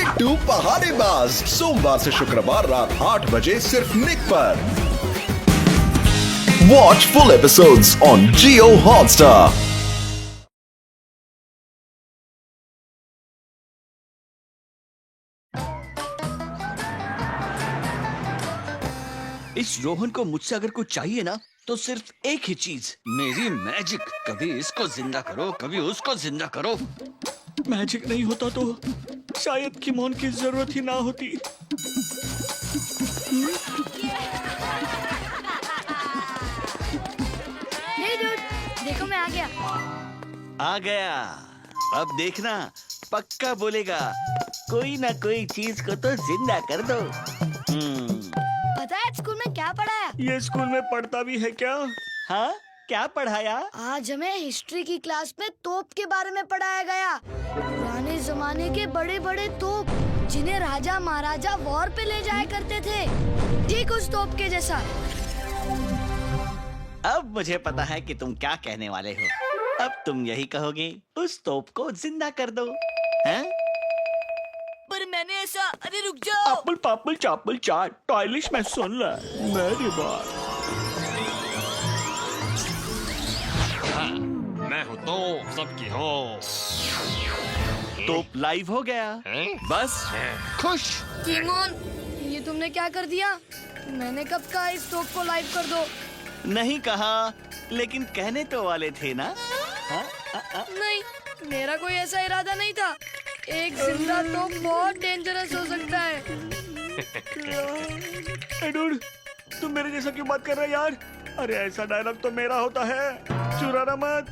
बिट्टू पहाड़ीबाज, सोमवार से शुक्रवार रात 8 बजे सिर्फ निक पर। Watch full episodes on Jio Hotstar. इस रोहन को मुझसे अगर कुछ चाहिए ना तो सिर्फ एक ही चीज, मेरी मैजिक। कभी इसको जिंदा करो, कभी उसको जिंदा करो। मैजिक नहीं होता तो शायद किमोन की जरूरत ही ना होती। हे डूड, देखो मैं आ गया। आ गया। अब देखना पक्का बोलेगा कोई ना कोई चीज को तो जिंदा कर दो। पता है स्कूल में क्या पढ़ाया? ये स्कूल में पढ़ता भी है क्या? हाँ, क्या पढ़ाया? आज हमें हिस्ट्री की क्लास में तोप के बारे में पढ़ाया गया। पुराने जमाने के बड़े बड़े तोप जिन्हें राजा महाराजा वॉर पे ले जाया करते थे, ठीक उस तोप के जैसा। अब मुझे पता है कि तुम क्या कहने वाले हो। अब तुम यही कहोगे, उस तोप को जिंदा कर दो, हैं? पर मैंने ऐसा, अरे रुक जाओ। एप्पल पापल चापल चाट टॉयलिश में सुन ले मेरी बात। मैं हूँ तो सबकी हो। तोप लाइव हो गया। बस खुश। किमोन, ये तुमने क्या कर दिया? मैंने कब कहा इस तोप को लाइव कर दो? नहीं कहा, लेकिन कहने तो वाले थे ना। नहीं, मेरा कोई ऐसा इरादा नहीं था। एक जिंदा तोप बहुत डेंजरस हो सकता है। डूड, तुम मेरे जैसा क्यों बात कर रहे यार? अरे ऐसा डायलॉग तो मेरा होता है, चुराना मत।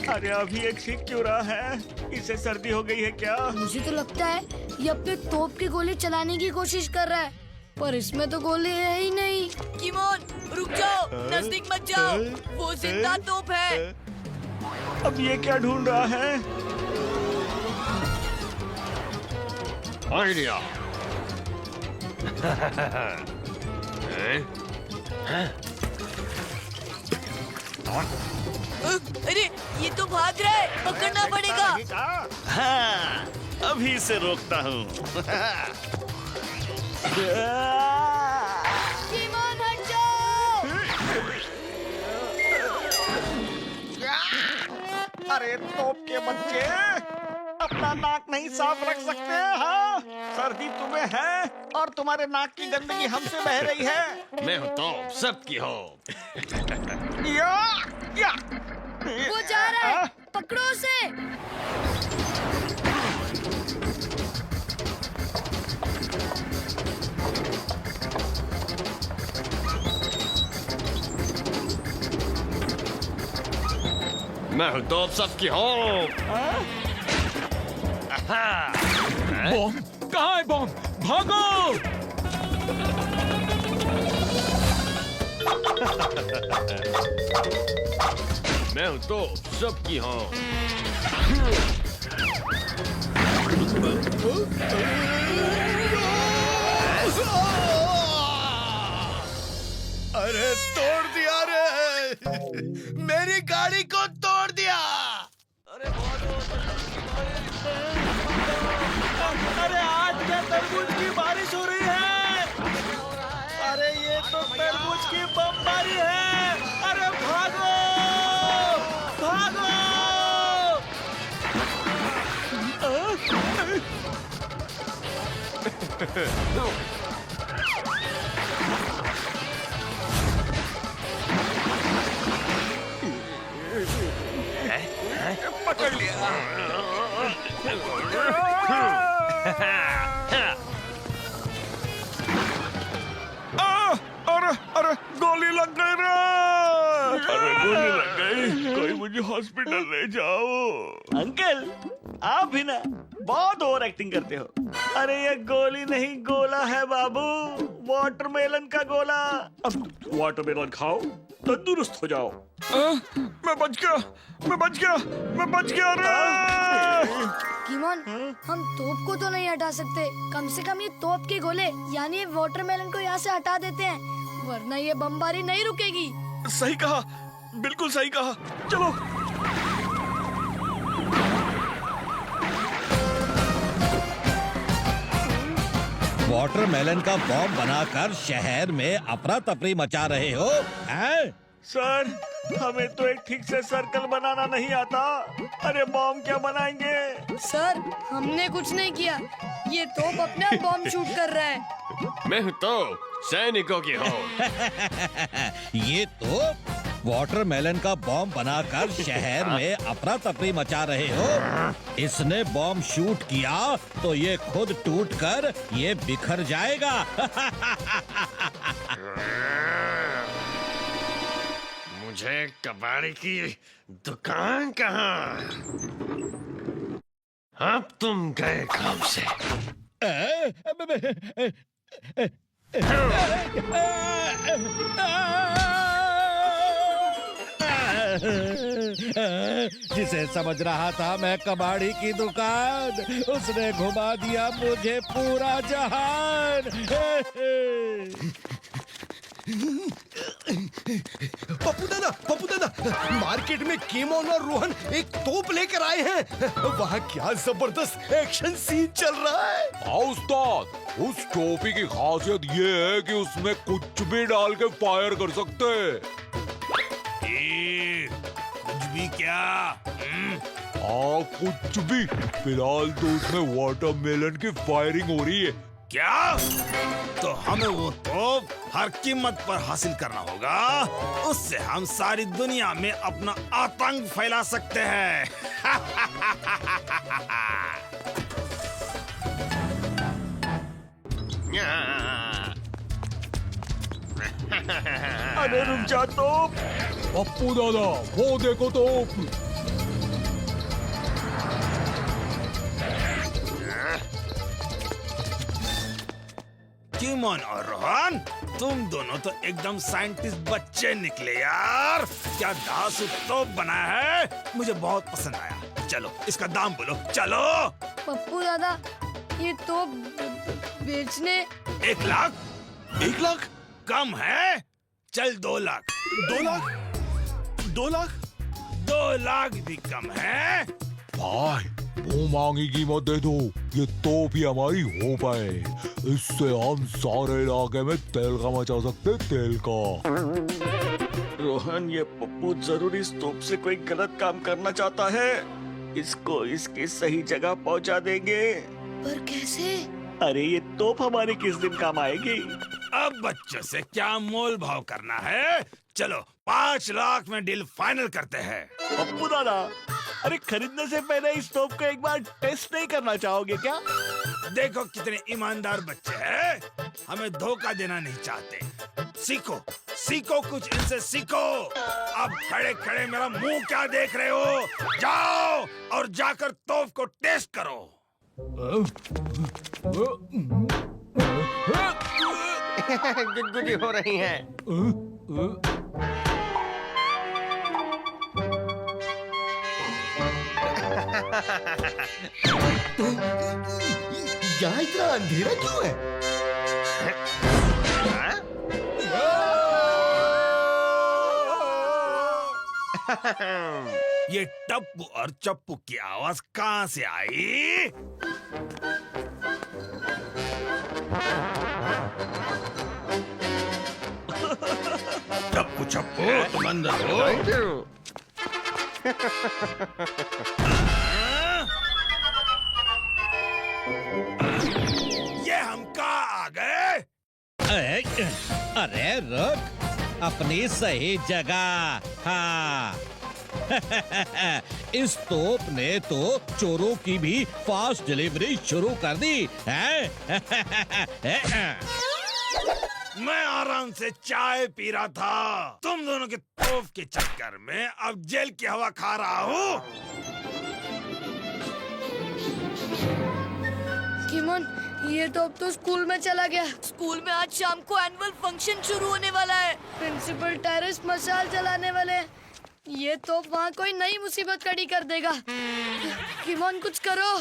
अरे अभी एक सीख क्यों रहा है? इसे सर्दी हो गई है क्या? मुझे तो लगता है ये अपने तोप की गोली चलाने की कोशिश कर रहा है, पर इसमें तो गोली है ही नहीं। किमोन, रुक जाओ, नजदीक मत जाओ, वो जिंदा तोप है। अब ये क्या ढूंढ रहा है? आइडिया। अरे ये तो भाग रहा है, पकड़ना पड़ेगा। हाँ, अभी से रोकता हूँ। किमोन हट जाओ। अरे तोप के बच्चे, अपना नाक नहीं साफ रख सकते हैं? हाँ, सर्दी तुम्हें है और तुम्हारे नाक की गंदगी हमसे बह रही है। मैं हूँ तो सबकी हो। या। वो जा रहा है, पकड़ो उसे। मैं हूँ तो सबकी हो। बॉम्ब कहाँ है? बॉम्ब, भागो! मैं हूँ तो सबकी हो। अरे तोड़ दिया रे, मेरी गाड़ी को तोड़ दिया। अरे आज क्या तरबूज की बारिश हो रही है? अरे ये तो तरबूज की बमबारी है। अरे भागो, भागो! पकड़ लिया। अरे गोली लग गई रे! अरे गोली लग गई, कोई मुझे हॉस्पिटल ले जाओ। अंकल, आप भी ना बहुत ओवर एक्टिंग करते हो। अरे ये गोली नहीं, गोला है बाबू, वाटरमेलन का गोला। अब वाटरमेलन खाओ, तंदुरुस्त हो जाओ। मैं बच गया, मैं बच गया, मैं बच गया रे! किमोन, हम तोप को तो नहीं हटा सकते, कम से कम ये तोप के गोले यानी ये वाटरमेलन को यहाँ से हटा देते हैं, वरना ये बमबारी नहीं रुकेगी। सही कहा, बिल्कुल सही कहा। चलो। वाटरमेलन का बॉम्ब बनाकर शहर में अफरा तफरी मचा रहे हो, हैं? सर, हमें तो एक ठीक से सर्कल बनाना नहीं आता। अरे बॉम्ब क्या बनाएंगे? सर हमने कुछ नहीं किया, ये तोप अपने आप बॉम्ब शूट कर रहा है। मैं तो सैनिकों की हूँ। ये तो वाटरमेलन का बॉम्ब बनाकर शहर में अफरा तफरी मचा रहे हो। इसने बॉम्ब शूट किया तो ये खुद टूटकर ये बिखर जाएगा। मुझे कबाड़ी की दुकान कहाँ? अब तुम गए काम से। जिसे समझ रहा था मैं कबाड़ी की दुकान, उसने घुमा दिया मुझे पूरा जहान। पप्पू दादा, मार्केट में केमोन और रोहन एक तोप लेकर आए हैं। वहाँ क्या जबरदस्त एक्शन सीन चल रहा है। हाँ उस्ताद, उस टोपी की खासियत ये है कि उसमें कुछ भी डाल के फायर कर सकते हैं। कुछ भी क्या? हाँ कुछ भी। फिलहाल तो उसमें वाटरमेलन की फायरिंग हो रही है। क्या? तो हमें वो तोप हर कीमत पर हासिल करना होगा। उससे हम सारी दुनिया में अपना आतंक फैला सकते हैं। अरे रुक जा तोप। पप्पू दादा, वो देखो तोप। केमोन और रोहन, तुम दोनों तो एकदम साइंटिस्ट बच्चे निकले यार। क्या धांसू तोप बनाया है, मुझे बहुत पसंद आया। चलो इसका दाम बोलो, चलो। पप्पू दादा, ये तोप बेचने 1 लाख? 1 लाख कम है? चल 2 लाख। 2 लाख? 2 लाख? 2 लाख भी कम है? भाई, वो मांगी कीमत दे दो, ये तोप ही हमारी हो पाए। इससे हम सारे इलाके में तेल का मचा सकते, तेल का। रोहन, ये पप्पू जरूर इस तोप से कोई गलत काम करना चाहता है। इसको इसकी सही जगह पहुंचा देंगे। पर कैसे? अरे ये तोप हमारे किस दिन काम आएगी? अब बच्चों से क्या मोल भाव करना है? चलो 5 लाख में डील फाइनल करते हैं। पप्पू दादा, अरे खरीदने से पहले इस तोप को एक बार टेस्ट नहीं करना चाहोगे क्या? देखो कितने ईमानदार बच्चे हैं, हमें धोखा देना नहीं चाहते। सीखो सीखो, कुछ इनसे सीखो। अब खड़े खड़े मेरा मुंह क्या देख रहे हो? जाओ और जाकर तोप को टेस्ट करो। गुदगुदी हो रही है। यहाँ इतना अंधेरा क्यों है? ये टप्पू और चप्पू की आवाज कहाँ से आई? टप्पू चप्पू तुम अंदर हो? ये हम कहाँ आ गए? अरे रुक, अपनी सही जगह। हाँ। इस तोप ने तो चोरों की भी फास्ट डिलीवरी शुरू कर दी है। मैं आराम से चाय पी रहा था, तुम दोनों के तोप के चक्कर में अब जेल की हवा खा रहा हूँ। केमोन, ये तोप तो स्कूल में चला गया। स्कूल में आज शाम को एनुअल फंक्शन शुरू होने वाला है। प्रिंसिपल टेरेस मशाल जलाने वाले हैं। ये तोप वहाँ कोई नई मुसीबत खड़ी कर देगा। केमोन कुछ करो।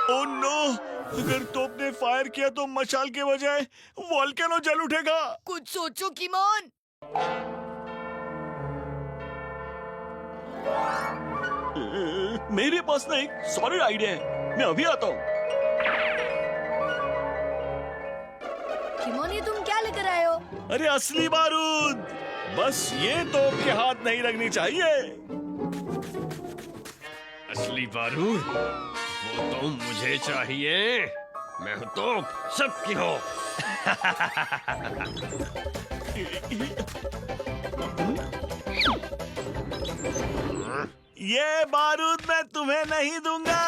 ओह नो, अगर तोप ने फायर किया तो मशाल के बजाय वॉल्केनो जल उठेगा। कुछ सोचो किमोन। मेरे पास ना एक सॉलिड आइडिया है, मैं अभी आता हूँ। किमोन, ये तुम क्या लेकर आए हो? अरे असली बारूद, बस ये तोप के हाथ नहीं लगनी चाहिए। असली बारूद वो तो मुझे चाहिए। मैं हूं तोप, सबकी हो। ये बारूद मैं तुम्हें नहीं दूंगा।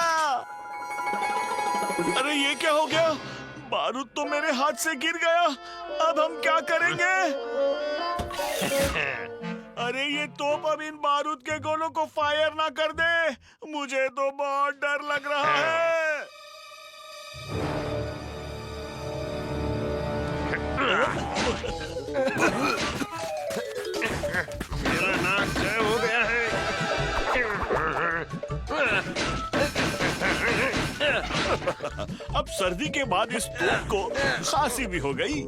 अरे ये क्या हो गया? बारूद तो मेरे हाथ से गिर गया। अब हम क्या करेंगे? अरे ये तोप अब इन बारूद के गोलों को फायर ना कर दे। मुझे तो बहुत डर लग रहा है। मेरा नाक जय हो गया है। अब सर्दी के बाद इस तोप को खांसी भी हो गई।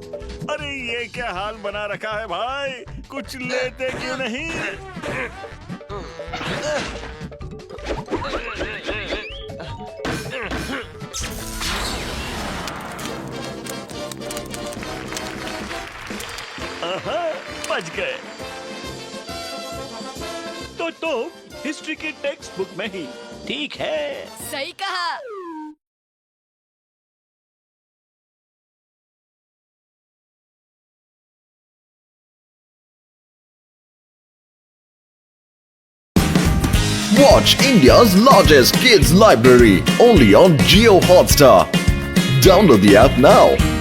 अरे ये क्या हाल बना रखा है भाई, कुछ लेते क्यों नहीं? बच गए। तो हिस्ट्री की टेक्स्ट बुक में ही ठीक है। सही कहा। Watch India's largest kids library only on Jio Hotstar. Download the app now.